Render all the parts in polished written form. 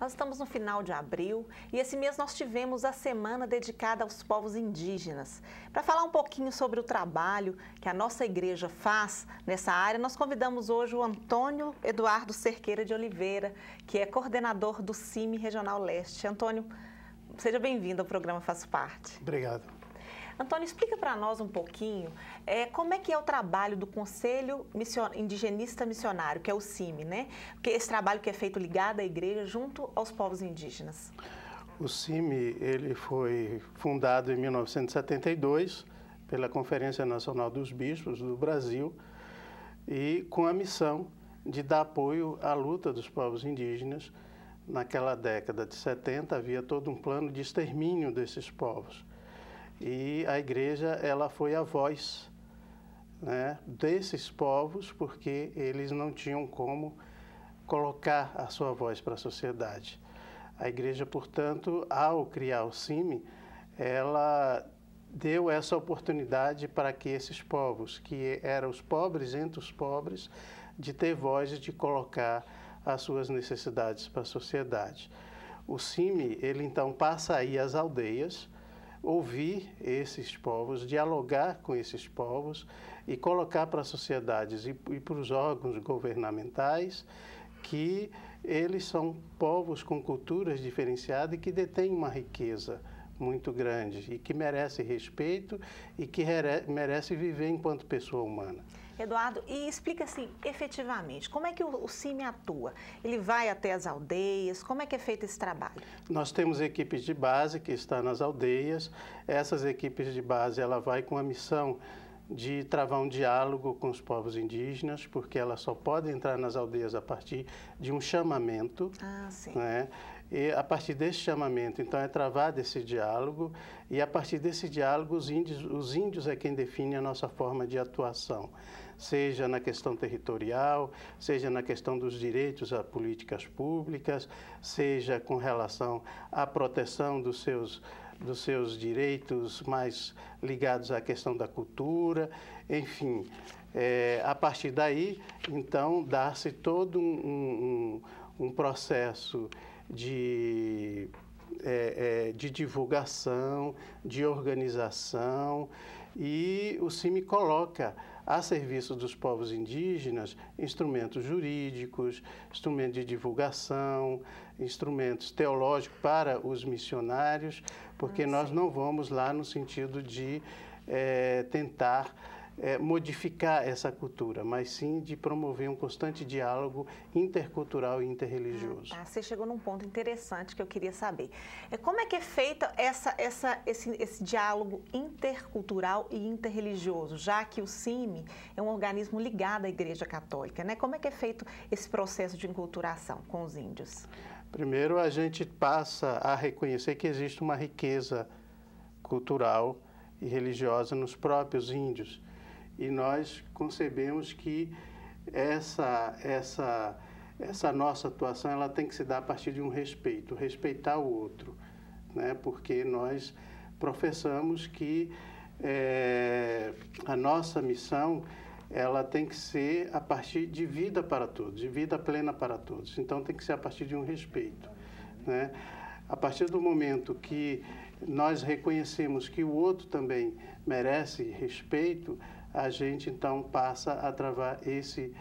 Nós estamos no final de abril e esse mês nós tivemos a semana dedicada aos povos indígenas. Para falar um pouquinho sobre o trabalho que a nossa igreja faz nessa área, nós convidamos hoje o Antônio Eduardo Cerqueira de Oliveira, que é coordenador do CIMI Regional Leste. Antônio, seja bem-vindo ao programa Faço Parte. Obrigado. Antônio, explica para nós um pouquinho como é que é o trabalho do Conselho Indigenista Missionário, que é o CIMI, né? Porque esse trabalho que é feito ligado à igreja junto aos povos indígenas. O CIMI, ele foi fundado em 1972 pela Conferência Nacional dos Bispos do Brasil e com a missão de dar apoio à luta dos povos indígenas. Naquela década de 70 havia todo um plano de extermínio desses povos. E a igreja, ela foi a voz, né, desses povos, porque eles não tinham como colocar a sua voz para a sociedade. A igreja, portanto, ao criar o CIMI, ela deu essa oportunidade para que esses povos, que eram os pobres entre os pobres, de ter voz e de colocar as suas necessidades para a sociedade. O CIMI, ele então passa a ir às aldeias, ouvir esses povos, dialogar com esses povos e colocar para as sociedades e para os órgãos governamentais que eles são povos com culturas diferenciadas e que detêm uma riqueza muito grande e que merece respeito e que merece viver enquanto pessoa humana. Eduardo, e explica assim, efetivamente, como é que o CIMI atua? Ele vai até as aldeias, como é que é feito esse trabalho? Nós temos equipes de base que estão nas aldeias. Essas equipes de base, ela vai com a missão de travar um diálogo com os povos indígenas, porque ela só pode entrar nas aldeias a partir de um chamamento, né? E a partir desse chamamento, então, é travado esse diálogo, e a partir desse diálogo, os índios é quem define a nossa forma de atuação, seja na questão territorial, seja na questão dos direitos a políticas públicas, seja com relação à proteção dos seus direitos mais ligados à questão da cultura, enfim. A partir daí, então, dá-se todo um processo de divulgação, de organização, e o CIMI coloca a serviço dos povos indígenas instrumentos jurídicos, instrumentos de divulgação, instrumentos teológicos para os missionários, porque nós não vamos lá no sentido de tentar modificar essa cultura, mas sim de promover um constante diálogo intercultural e interreligioso. Você chegou num ponto interessante que eu queria saber. Como é que é feito esse diálogo intercultural e interreligioso, já que o CIMI é um organismo ligado à Igreja Católica, né? Como é que é feito esse processo de enculturação com os índios? Primeiro, a gente passa a reconhecer que existe uma riqueza cultural e religiosa nos próprios índios. E nós concebemos que essa nossa atuação, ela tem que se dar a partir de um respeito, respeitar o outro, né? Porque nós professamos que a nossa missão, ela tem que ser a partir de vida para todos, de vida plena para todos. Então, tem que ser a partir de um respeito, né? A partir do momento que nós reconhecemos que o outro também merece respeito, a gente, então, passa a travar esse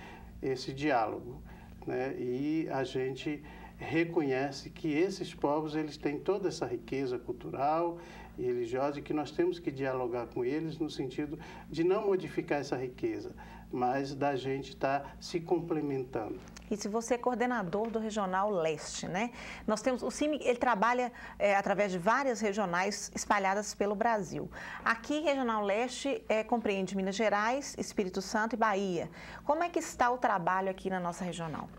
diálogo, né? E a gente reconhece que esses povos, eles têm toda essa riqueza cultural e religiosa e que nós temos que dialogar com eles no sentido de não modificar essa riqueza, mas da gente estar se complementando. E se você é coordenador do Regional Leste, né? Nós temos, o CIMI, ele trabalha através de várias regionais espalhadas pelo Brasil. Aqui, Regional Leste compreende Minas Gerais, Espírito Santo e Bahia. Como é que está o trabalho aqui na nossa regional?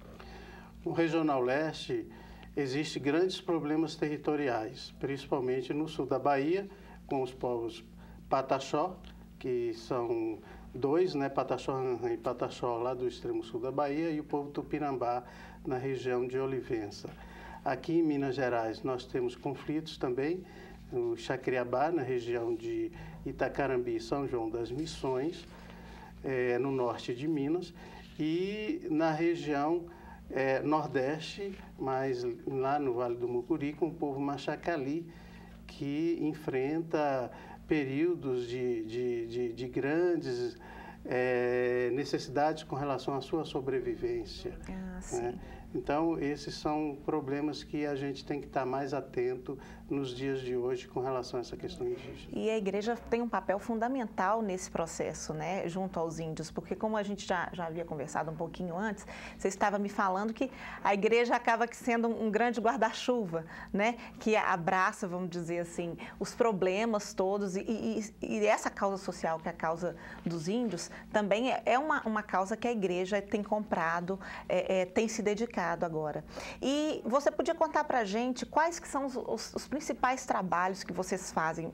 No Regional Leste, existem grandes problemas territoriais, principalmente no sul da Bahia, com os povos Pataxó, que são dois, né, Pataxó e Pataxó lá do extremo sul da Bahia, e o povo Tupinambá na região de Olivença. Aqui em Minas Gerais nós temos conflitos também, no Chacriabá, na região de Itacarambi e São João das Missões, no norte de Minas, e na região Nordeste, mas lá no Vale do Mucuri, com o povo Machacali, que enfrenta períodos de grandes necessidades com relação à sua sobrevivência. Né? Então, esses são problemas que a gente tem que estar mais atento nos dias de hoje com relação a essa questão indígena. E a igreja tem um papel fundamental nesse processo, né, junto aos índios, porque como a gente já havia conversado um pouquinho antes, você estava me falando que a igreja acaba sendo um grande guarda-chuva, né, que abraça, vamos dizer assim, os problemas todos e essa causa social, que é a causa dos índios, também é uma causa que a igreja tem comprado, tem se dedicado agora. E você podia contar para a gente quais que são os principais trabalhos que vocês fazem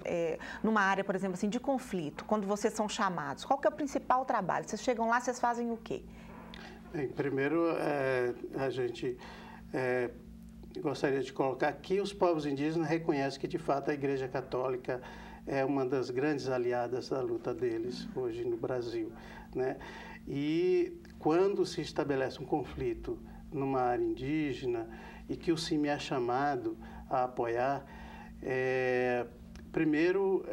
numa área, por exemplo, assim, de conflito, quando vocês são chamados? Qual que é o principal trabalho? Vocês chegam lá, vocês fazem o quê? Bem, primeiro, a gente gostaria de colocar que os povos indígenas reconhecem que, de fato, a Igreja Católica é uma das grandes aliadas da luta deles hoje no Brasil, né? E quando se estabelece um conflito numa área indígena e que o CIMI é chamado a apoiar, primeiro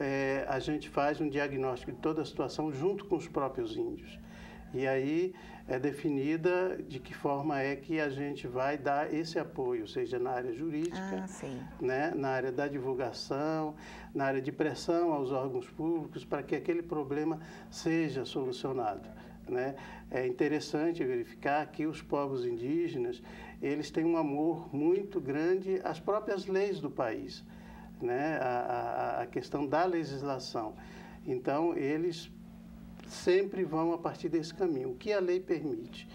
a gente faz um diagnóstico de toda a situação junto com os próprios índios. E aí é definida de que forma é que a gente vai dar esse apoio, seja na área jurídica, né, na área da divulgação, na área de pressão aos órgãos públicos para que aquele problema seja solucionado, né? É interessante verificar que os povos indígenas, eles têm um amor muito grande às próprias leis do país, né? A questão da legislação. Então, eles sempre vão a partir desse caminho, o que a lei permite.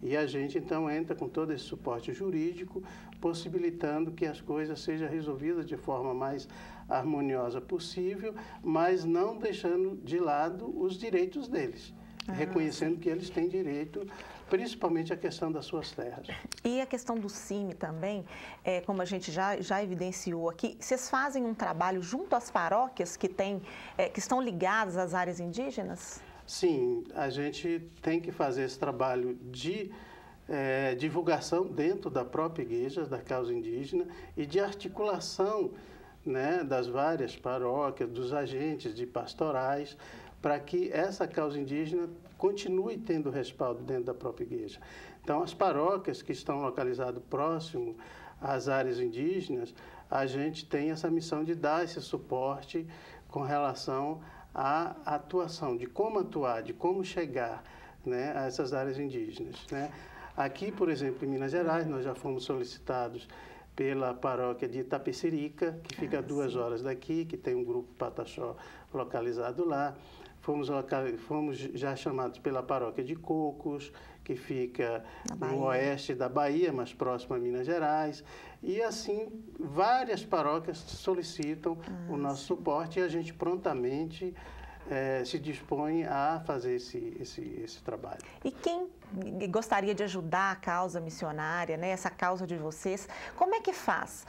E a gente, então, entra com todo esse suporte jurídico, possibilitando que as coisas sejam resolvidas de forma mais harmoniosa possível, mas não deixando de lado os direitos deles, reconhecendo que eles têm direito, principalmente a questão das suas terras. E a questão do CIMI também, como a gente já evidenciou aqui, vocês fazem um trabalho junto às paróquias que estão ligadas às áreas indígenas? Sim, a gente tem que fazer esse trabalho de divulgação dentro da própria igreja, da causa indígena, e de articulação, né, das várias paróquias, dos agentes de pastorais, para que essa causa indígena continue tendo respaldo dentro da própria igreja. Então, as paróquias que estão localizadas próximo às áreas indígenas, a gente tem essa missão de dar esse suporte com relação à atuação, de como atuar, de como chegar, né, a essas áreas indígenas, né? Aqui, por exemplo, em Minas Gerais, nós já fomos solicitados pela paróquia de Itapecerica, que fica a 2 horas daqui, que tem um grupo Pataxó localizado lá. Fomos já chamados pela paróquia de Cocos, que fica no oeste da Bahia, mais próximo a Minas Gerais. E assim, várias paróquias solicitam o nosso suporte e a gente prontamente se dispõe a fazer esse trabalho. E quem gostaria de ajudar a causa missionária, né, essa causa de vocês, como é que faz?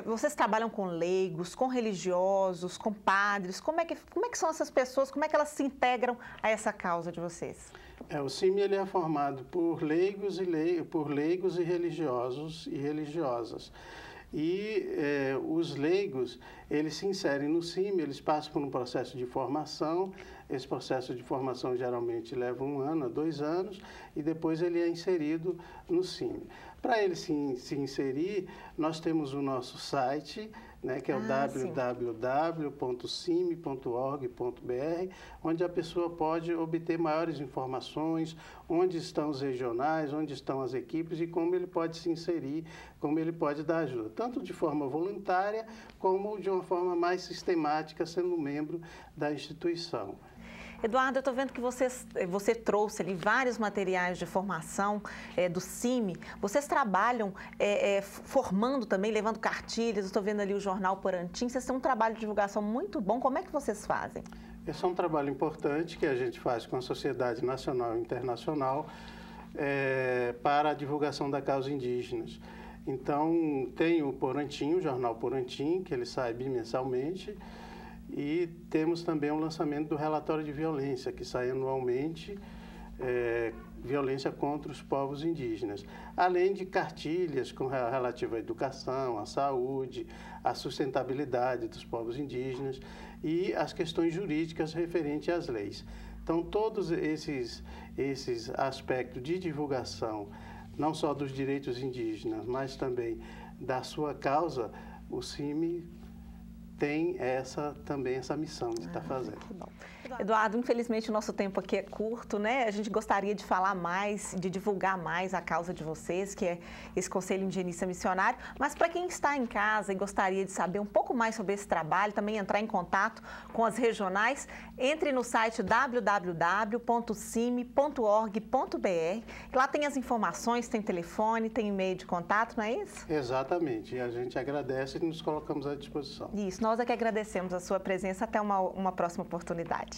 Vocês trabalham com leigos, com religiosos, com padres? Como é que são essas pessoas? Como é que elas se integram a essa causa de vocês? O CIMI ele é formado por leigos e religiosos e religiosas. E os leigos, eles se inserem no CIMI, eles passam por um processo de formação. Esse processo de formação geralmente leva 1 ano a 2 anos e depois ele é inserido no CIMI. Para ele se inserir, nós temos o nosso site, né, que é o www.cime.org.br, onde a pessoa pode obter maiores informações, onde estão os regionais, onde estão as equipes e como ele pode se inserir, como ele pode dar ajuda, tanto de forma voluntária como de uma forma mais sistemática, sendo membro da instituição. Eduardo, eu estou vendo que você trouxe ali vários materiais de formação do CIMI. Vocês trabalham formando também, levando cartilhas. Estou vendo ali o jornal Porantim. Vocês têm um trabalho de divulgação muito bom. Como é que vocês fazem? Esse é um trabalho importante que a gente faz com a sociedade nacional e internacional para a divulgação da causa indígenas. Então, tem o Porantim, o jornal Porantim, que ele sai bimensalmente. E temos também o lançamento do relatório de violência, que sai anualmente, violência contra os povos indígenas, além de cartilhas relativas à educação, à saúde, à sustentabilidade dos povos indígenas e as questões jurídicas referentes às leis. Então, todos esses aspectos de divulgação, não só dos direitos indígenas, mas também da sua causa, o CIMI tem também essa missão de estar fazendo. Que bom. Eduardo, infelizmente o nosso tempo aqui é curto, né? A gente gostaria de falar mais, de divulgar mais a causa de vocês, que é esse Conselho Indigenista Missionário, mas para quem está em casa e gostaria de saber um pouco mais sobre esse trabalho, também entrar em contato com as regionais, entre no site www.cime.org.br. Lá tem as informações, tem telefone, tem e-mail de contato, não é isso? Exatamente, e a gente agradece e nos colocamos à disposição. Isso, nós é que agradecemos a sua presença. Até uma próxima oportunidade.